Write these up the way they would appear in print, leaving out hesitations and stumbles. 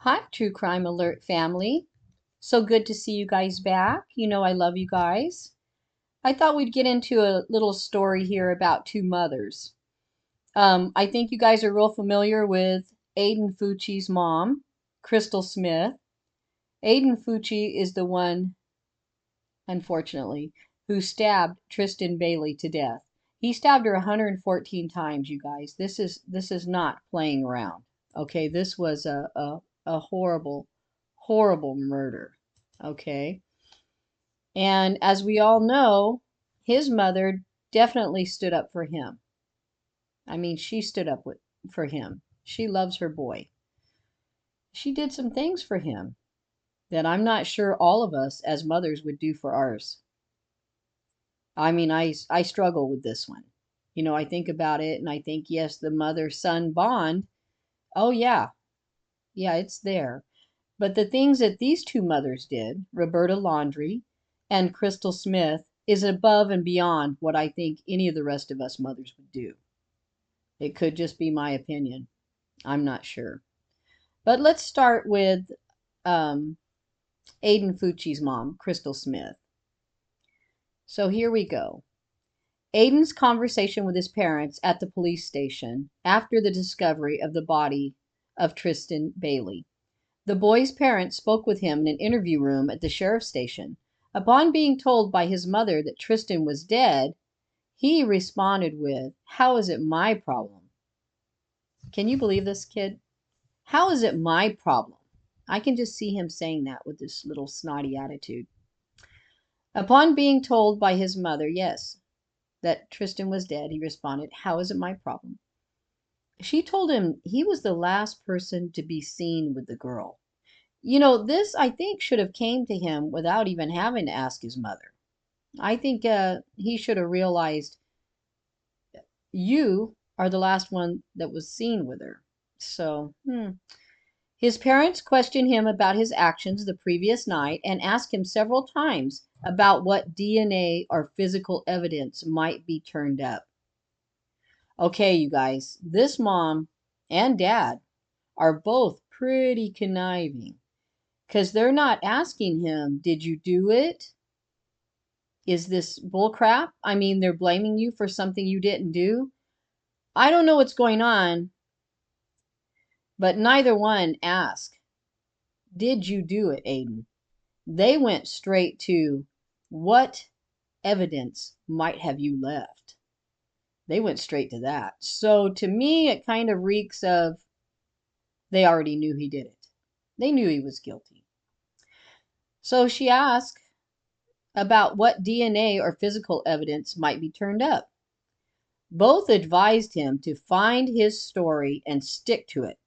Hi, True Crime Alert family. So good to see you guys back. You know I love you guys. I thought we'd get into a little story here about two mothers. I think you guys are real familiar with Aidan Fucci's mom, Crystal Smith. Aidan Fucci is the one, unfortunately, who stabbed Tristan Bailey to death. He stabbed her 114 times, you guys. This is not playing around. Okay, this was a horrible, horrible murder. Okay. And as we all know, his mother definitely stood up for him. I mean, she stood up for him. She loves her boy. She did some things for him that I'm not sure all of us as mothers would do for ours. I mean, I struggle with this one. You know, I think about it and I think, yes, the mother-son bond. Oh, yeah. Yeah, it's there. But the things that these two mothers did, Roberta Laundrie and Crystal Smith, is above and beyond what I think any of the rest of us mothers would do. It could just be my opinion. I'm not sure. But let's start with um, Aidan Fucci's mom, Crystal Smith. So here we go. Aidan's conversation with his parents at the police station after the discovery of the body of Tristan Bailey. The boy's parents spoke with him in an interview room at the sheriff's station. Upon being told by his mother that Tristan was dead, he responded with, "How is it my problem?" Can you believe this, kid? How is it my problem? I can just see him saying that with this little snotty attitude. Upon being told by his mother, yes, that Tristan was dead, he responded, "How is it my problem?" She told him he was the last person to be seen with the girl. You know, this I think should have came to him without even having to ask his mother. I think he should have realized you are the last one that was seen with her. So, His parents questioned him about his actions the previous night and asked him several times about what DNA or physical evidence might be turned up. Okay, you guys, this mom and dad are both pretty conniving because they're not asking him, "Did you do it? Is this bullcrap?" I mean, they're blaming you for something you didn't do. I don't know what's going on, but neither one asked, "Did you do it, Aidan?" They went straight to, "What evidence might have you left?" They went straight to that. So to me, it kind of reeks of they already knew he did it. They knew he was guilty. So she asked about what DNA or physical evidence might be turned up. Both advised him to find his story and stick to it,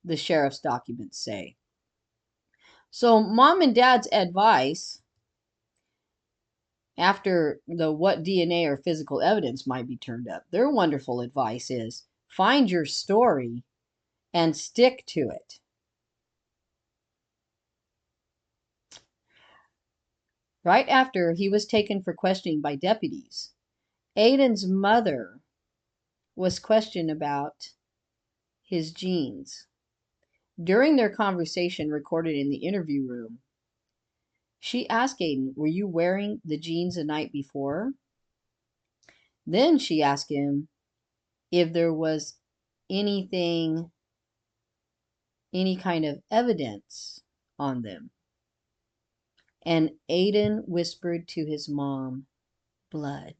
the sheriff's documents say. So mom and dad's advice after the what DNA or physical evidence might be turned up, their wonderful advice is find your story and stick to it. Right after he was taken for questioning by deputies, Aidan's mother was questioned about his genes. During their conversation recorded in the interview room, she asked Aidan, "Were you wearing the jeans the night before?" Then she asked him if there was anything, any kind of evidence on them. And Aidan whispered to his mom, "Blood."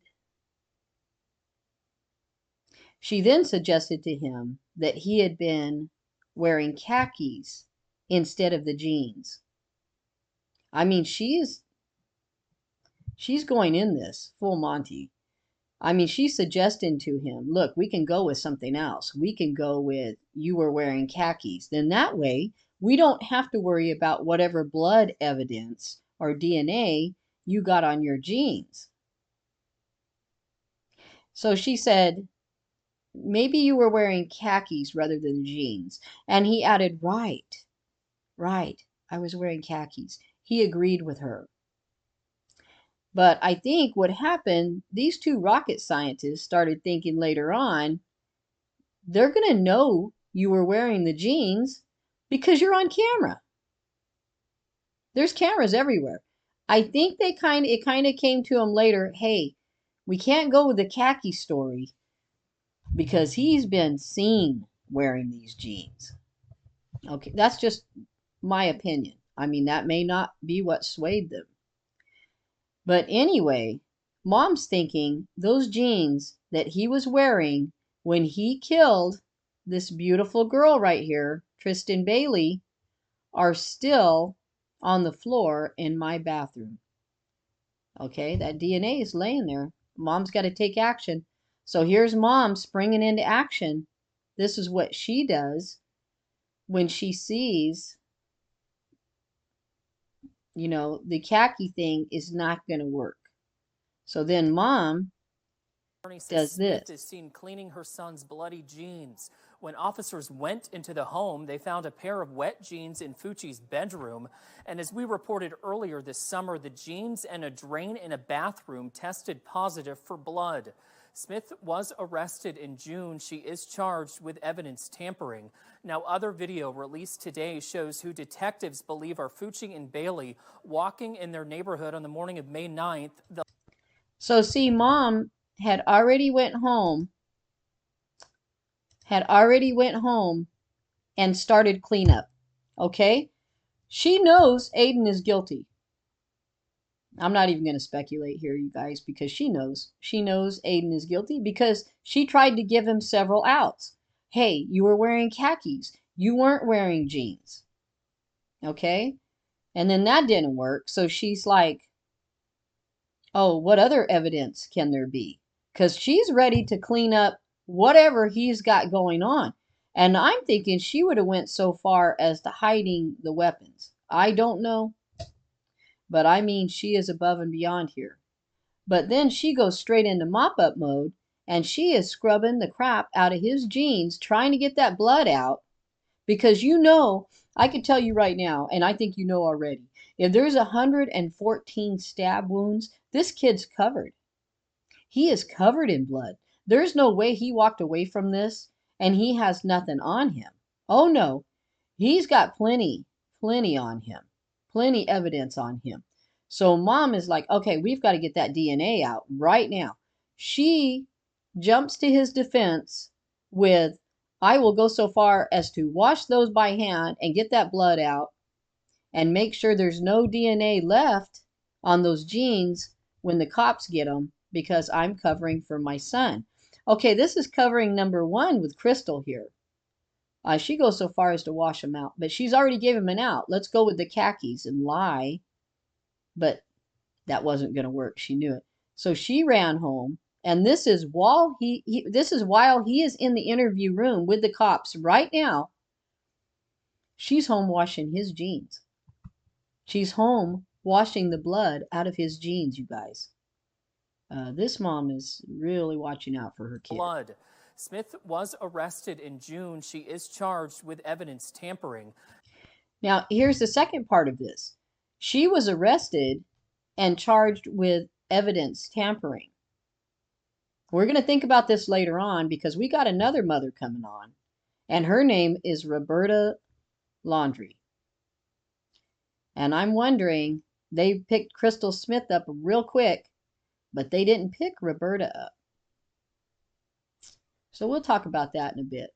She then suggested to him that he had been wearing khakis instead of the jeans. I mean, she's going in this full Monty. I mean, she's suggesting to him, "Look, we can go with something else. We can go with you were wearing khakis. Then that way, we don't have to worry about whatever blood evidence or DNA you got on your jeans." So she said, "Maybe you were wearing khakis rather than jeans." And he added, "Right, right. I was wearing khakis." He agreed with her. But I think what happened, these two rocket scientists started thinking later on, they're going to know you were wearing the jeans, because you're on camera. There's cameras everywhere. I think it kind of came to him later, hey, we can't go with the khaki story because he's been seen wearing these jeans. Okay, that's just my opinion. I mean, that may not be what swayed them. But anyway, Mom's thinking those jeans that he was wearing when he killed this beautiful girl right here, Tristan Bailey, are still on the floor in my bathroom. Okay, that DNA is laying there. Mom's got to take action. So here's Mom springing into action. This is what she does when she sees, you know, the khaki thing is not going to work. So then Mom does Smith this. is seen cleaning her son's bloody jeans. When officers went into the home, they found a pair of wet jeans in Fucci's bedroom. And as we reported earlier this summer, the jeans and a drain in a bathroom tested positive for blood. Smith was arrested in June. She is charged with evidence tampering. Now, other video released today shows who detectives believe are Fucci and Bailey walking in their neighborhood on the morning of May 9th. So see, Mom had already went home and started cleanup. Okay? She knows Aidan is guilty. I'm not even going to speculate here, you guys, because she knows. She knows Aidan is guilty because she tried to give him several outs. Hey, you were wearing khakis. You weren't wearing jeans. Okay? And then that didn't work. So she's like, oh, what other evidence can there be? Because she's ready to clean up whatever he's got going on. And I'm thinking she would have went so far as to hiding the weapons. I don't know. But I mean, she is above and beyond here. But then she goes straight into mop-up mode, and she is scrubbing the crap out of his jeans, trying to get that blood out. Because you know, I could tell you right now, and I think you know already, if there's 114 stab wounds, this kid's covered. He is covered in blood. There's no way he walked away from this and he has nothing on him. Oh no, he's got plenty on him, plenty evidence on him. So Mom is like, okay, we've got to get that DNA out right now. She jumps to his defense with, I will go so far as to wash those by hand and get that blood out and make sure there's no DNA left on those jeans when the cops get them because I'm covering for my son. Okay, this is covering number one with Crystal here. She goes so far as to wash him out, but she's already gave him an out. Let's go with the khakis and lie. But that wasn't going to work. She knew it. So she ran home, and this is while he is in the interview room with the cops right now. She's home washing his jeans. She's home washing the blood out of his jeans, you guys. This mom is really watching out for her kid. Blood. Smith was arrested in June. She is charged with evidence tampering. Now, here's the second part of this. She was arrested and charged with evidence tampering. We're going to think about this later on because we got another mother coming on, and her name is Roberta Laundrie. And I'm wondering, they picked Crystal Smith up real quick, but they didn't pick Roberta up. So we'll talk about that in a bit.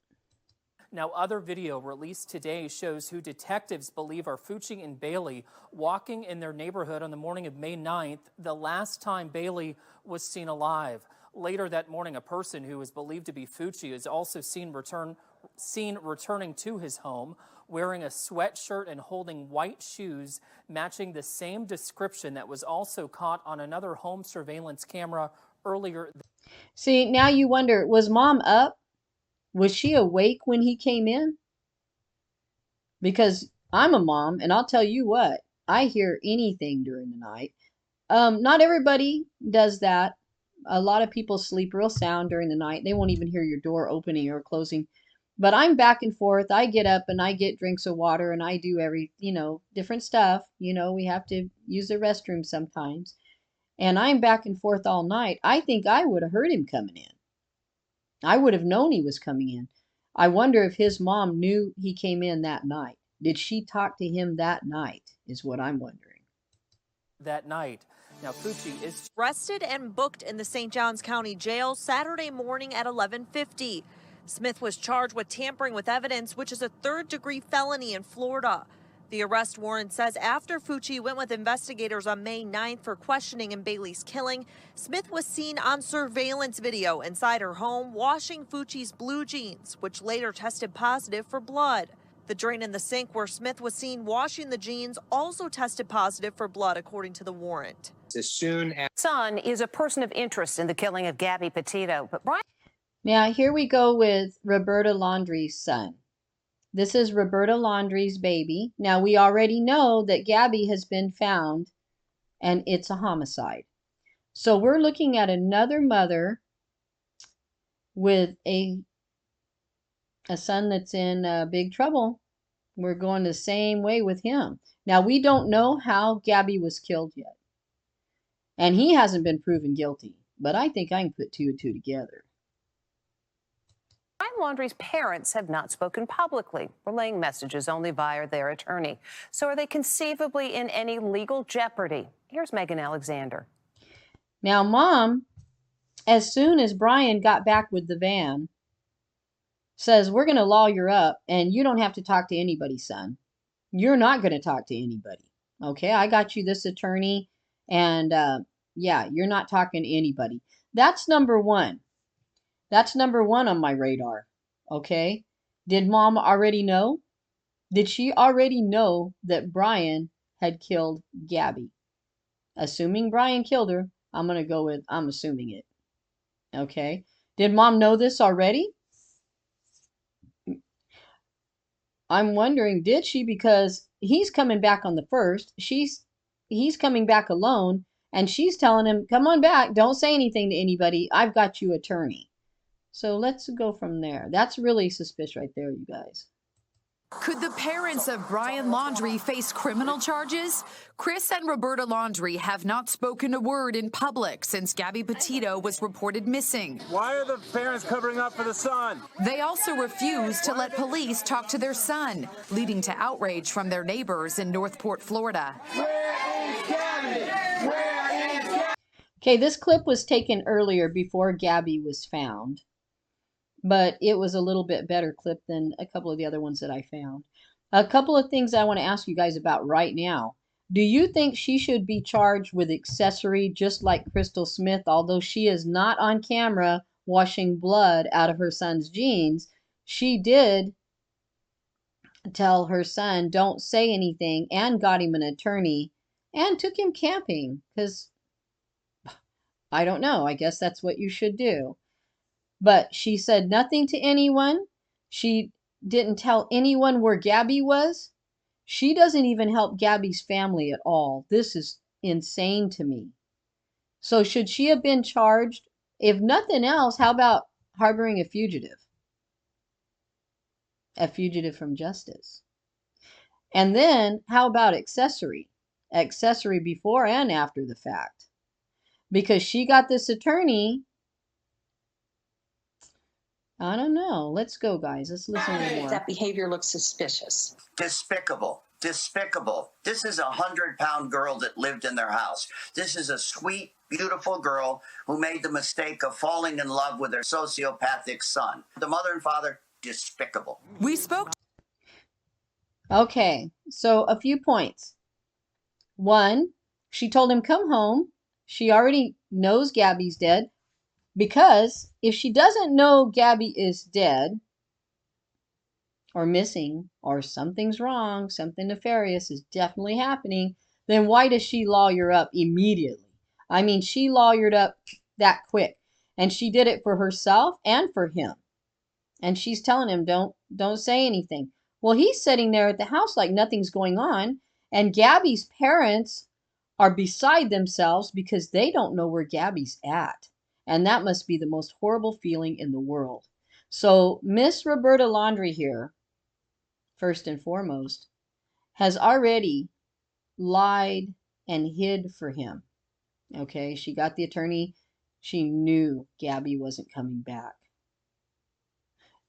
Now, other video released today shows who detectives believe are Fucci and Bailey walking in their neighborhood on the morning of May 9th, the last time Bailey was seen alive. Later that morning, a person who is believed to be Fucci is also seen returning to his home, wearing a sweatshirt and holding white shoes, matching the same description that was also caught on another home surveillance camera earlier. See, now you wonder, was Mom up? Was she awake when he came in? Because I'm a mom, and I'll tell you what, I hear anything during the night. Not everybody does that. A lot of people sleep real sound during the night. They won't even hear your door opening or closing. But I'm back and forth. I get up and I get drinks of water and I do different stuff. We have to use the restroom sometimes. And I'm back and forth all night. I think I would have heard him coming in. I would have known he was coming in. I wonder if his mom knew he came in that night. Did she talk to him that night, is what I'm wondering. That night. Now, Fucci is arrested and booked in the St. Johns County Jail Saturday morning at 11:50. Smith was charged with tampering with evidence, which is a third-degree felony in Florida. The arrest warrant says after Fucci went with investigators on May 9th for questioning in Bailey's killing, Smith was seen on surveillance video inside her home washing Fucci's blue jeans, which later tested positive for blood. The drain in the sink where Smith was seen washing the jeans also tested positive for blood, according to the warrant. As soon as son is a person of interest in the killing of Gabby Petito, but Brian. Now, here we go with Roberta Laundrie's son. This is Roberta Laundrie's baby. Now, we already know that Gabby has been found, and it's a homicide. So we're looking at another mother with a son that's in big trouble. We're going the same way with him. Now, we don't know how Gabby was killed yet. And he hasn't been proven guilty. But I think I can put two and two together. Brian Laundrie's parents have not spoken publicly, relaying messages only via their attorney. So are they conceivably in any legal jeopardy? Here's Megan Alexander. Now, Mom, as soon as Brian got back with the van, says, we're going to lawyer up, and you don't have to talk to anybody, son. You're not going to talk to anybody. Okay, I got you this attorney, and yeah, you're not talking to anybody. That's number one. That's number one on my radar. Okay, did Mom already know? Did she already know that Brian had killed Gabby? Assuming Brian killed her, I'm going to go with I'm assuming it. Okay, did Mom know this already? I'm wondering, did she? Because he's coming back on the 1st. He's coming back alone, and she's telling him, come on back. Don't say anything to anybody. I've got you attorney. So let's go from there. That's really suspicious right there, you guys. Could the parents of Brian Laundrie face criminal charges? Chris and Roberta Laundrie have not spoken a word in public since Gabby Petito was reported missing. Why are the parents covering up for the son? They also refuse to let police talk to their son, leading to outrage from their neighbors in Northport, Florida. Where is Gabby? Where is Gabby? Okay, this clip was taken earlier before Gabby was found, but it was a little bit better clip than a couple of the other ones that I found. A couple of things I want to ask you guys about right now. Do you think she should be charged with accessory just like Crystal Smith, although she is not on camera washing blood out of her son's jeans? She did tell her son, don't say anything, and got him an attorney and took him camping because, I don't know, I guess that's what you should do. But she said nothing to anyone. She didn't tell anyone where Gabby was. She doesn't even help Gabby's family at all. This is insane to me. So should she have been charged? If nothing else, how about harboring a fugitive? A fugitive from justice. And then how about accessory? Accessory before and after the fact. Because she got this attorney. I don't know. Let's go, guys. Let's listen to more. That behavior looks suspicious. Despicable. Despicable. This is a 100-pound girl that lived in their house. This is a sweet, beautiful girl who made the mistake of falling in love with her sociopathic son. The mother and father, despicable. We spoke. Okay, so a few points. One, she told him, come home. She already knows Gabby's dead. Because if she doesn't know Gabby is dead or missing or something's wrong, something nefarious is definitely happening, then why does she lawyer up immediately? I mean, she lawyered up that quick, and she did it for herself and for him. And she's telling him, don't say anything. Well, he's sitting there at the house like nothing's going on, and Gabby's parents are beside themselves because they don't know where Gabby's at. And that must be the most horrible feeling in the world. So Miss Roberta Laundrie here, first and foremost, has already lied and hid for him. Okay, she got the attorney. She knew Gabby wasn't coming back.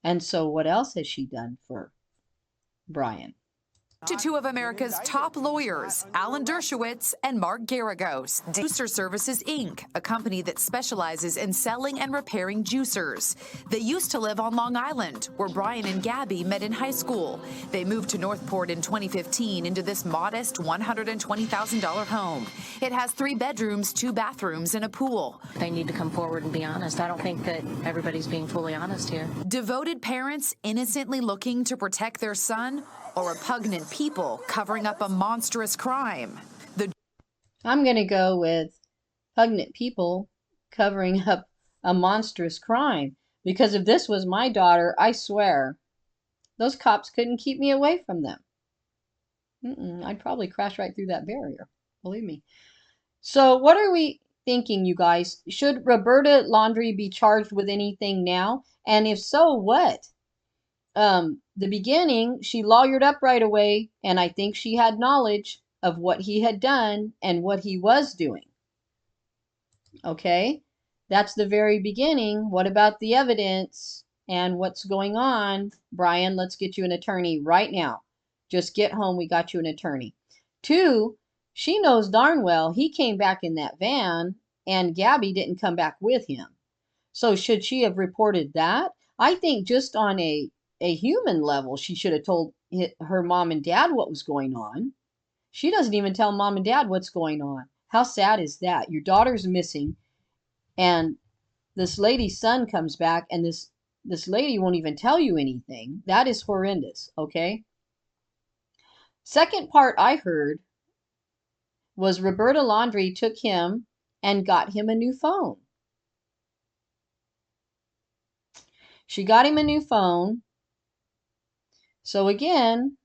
And so what else has she done for Brian? To two of America's top lawyers, Alan Dershowitz and Mark Garagos. Juicer Services, Inc., a company that specializes in selling and repairing juicers. They used to live on Long Island, where Brian and Gabby met in high school. They moved to Northport in 2015 into this modest $120,000 home. It has 3 bedrooms, 2 bathrooms, and a pool. They need to come forward and be honest. I don't think that everybody's being fully honest here. Devoted parents innocently looking to protect their son, or repugnant people covering up a monstrous crime. I'm going to go with repugnant people covering up a monstrous crime. Because if this was my daughter, I swear, those cops couldn't keep me away from them. I'd probably crash right through that barrier. Believe me. So what are we thinking, you guys? Should Roberta Laundrie be charged with anything now? And if so, what? The beginning, she lawyered up right away, and I think she had knowledge of what he had done and what he was doing. Okay, that's the very beginning. What about the evidence and what's going on? Brian, let's get you an attorney right now. Just get home, we got you an attorney. 2, she knows darn well he came back in that van and Gabby didn't come back with him. So should she have reported that? I think just on a human level, she should have told her mom and dad what was going on. She doesn't even tell mom and dad what's going on. How sad is that? Your daughter's missing, and this lady's son comes back, and this lady won't even tell you anything. That is horrendous, okay? Second part I heard was Roberta Laundrie took him and got him a new phone. She got him a new phone. So again,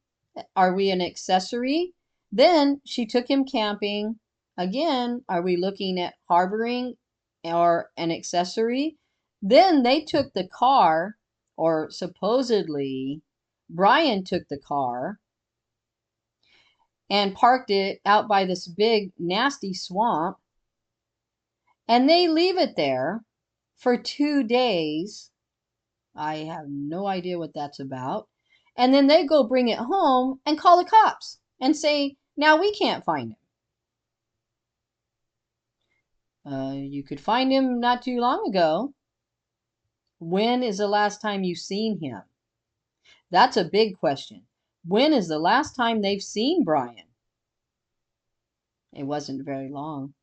are we an accessory? Then she took him camping. Again, are we looking at harboring or an accessory? Then they took the car, or supposedly Brian took the car and parked it out by this big nasty swamp. And they leave it there for 2 days. I have no idea what that's about. And then they go bring it home and call the cops and say, now we can't find him. You could find him not too long ago. When is the last time you've seen him? That's a big question. When is the last time they've seen Brian? It wasn't very long.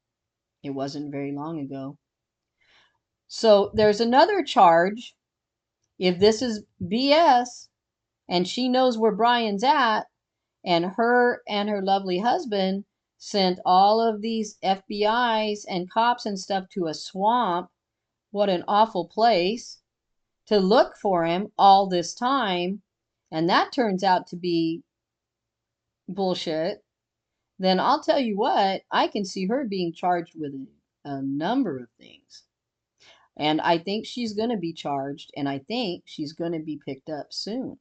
It wasn't very long ago. So there's another charge. If this is BS, and she knows where Brian's at, and her lovely husband sent all of these FBIs and cops and stuff to a swamp, what an awful place, to look for him all this time, and that turns out to be bullshit, then I'll tell you what, I can see her being charged with a number of things. And I think she's going to be charged, and I think she's going to be picked up soon.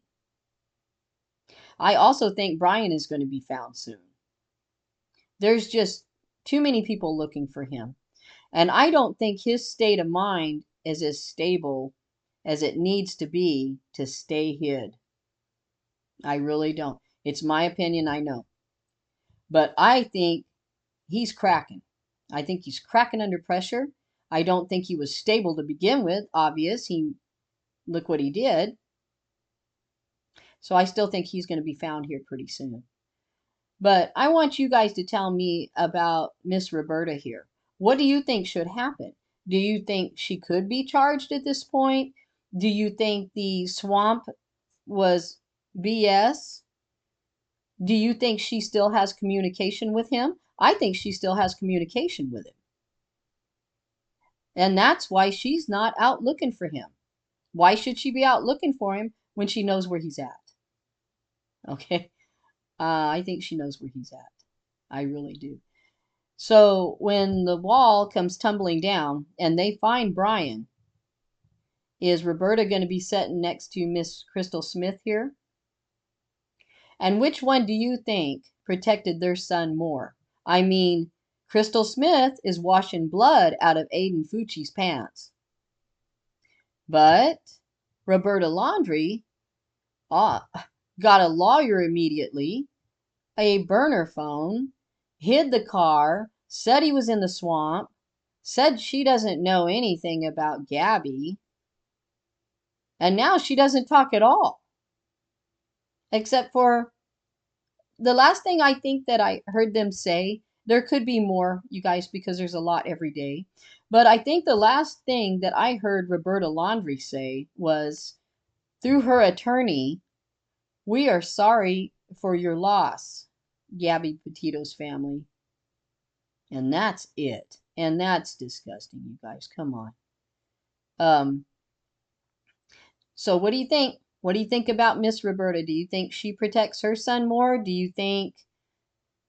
I also think Brian is going to be found soon. There's just too many people looking for him. And I don't think his state of mind is as stable as it needs to be to stay hid. I really don't. It's my opinion, I know. But I think he's cracking. I think he's cracking under pressure. I don't think he was stable to begin with. Obvious. Look what he did. So I still think he's going to be found here pretty soon. But I want you guys to tell me about Miss Roberta here. What do you think should happen? Do you think she could be charged at this point? Do you think the swamp was BS? Do you think she still has communication with him? I think she still has communication with him. And that's why she's not out looking for him. Why should she be out looking for him when she knows where he's at? Okay. I think she knows where he's at. I really do. So when the wall comes tumbling down and they find Brian, is Roberta going to be sitting next to Miss Crystal Smith here? And which one do you think protected their son more? I mean, Crystal Smith is washing blood out of Aidan Fuccis' pants. But Roberta Laundrie got a lawyer immediately, a burner phone, hid the car, said he was in the swamp, said she doesn't know anything about Gabby, and now she doesn't talk at all. Except for the last thing I think that I heard them say, there could be more, you guys, because there's a lot every day. But I think the last thing that I heard Roberta Laundrie say was, through her attorney, "We are sorry for your loss, Gabby Petito's family." And that's it. And that's disgusting, you guys. Come on. So what do you think? What do you think about Miss Roberta? Do you think she protects her son more? Do you think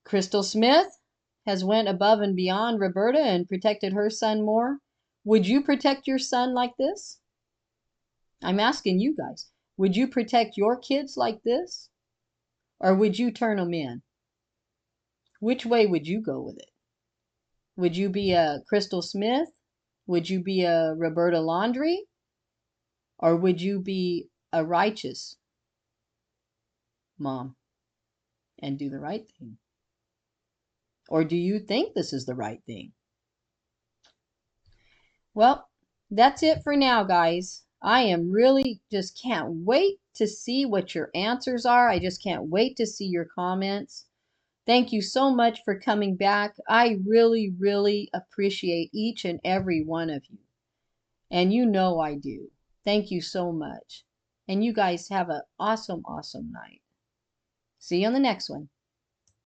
Crystal Smith has went above and beyond Roberta and protected her son more? Would you protect your son like this? I'm asking you guys. Would you protect your kids like this? Or would you turn them in? Which way would you go with it? Would you be a Crystal Smith? Would you be a Roberta Laundrie? Or would you be a righteous mom and do the right thing? Or do you think this is the right thing? Well, that's it for now, guys. I am really just can't wait to see what your answers are. I just can't wait to see your comments. Thank you so much for coming back. I really, really appreciate each and every one of you. And you know I do. Thank you so much. And you guys have an awesome, awesome night. See you on the next one.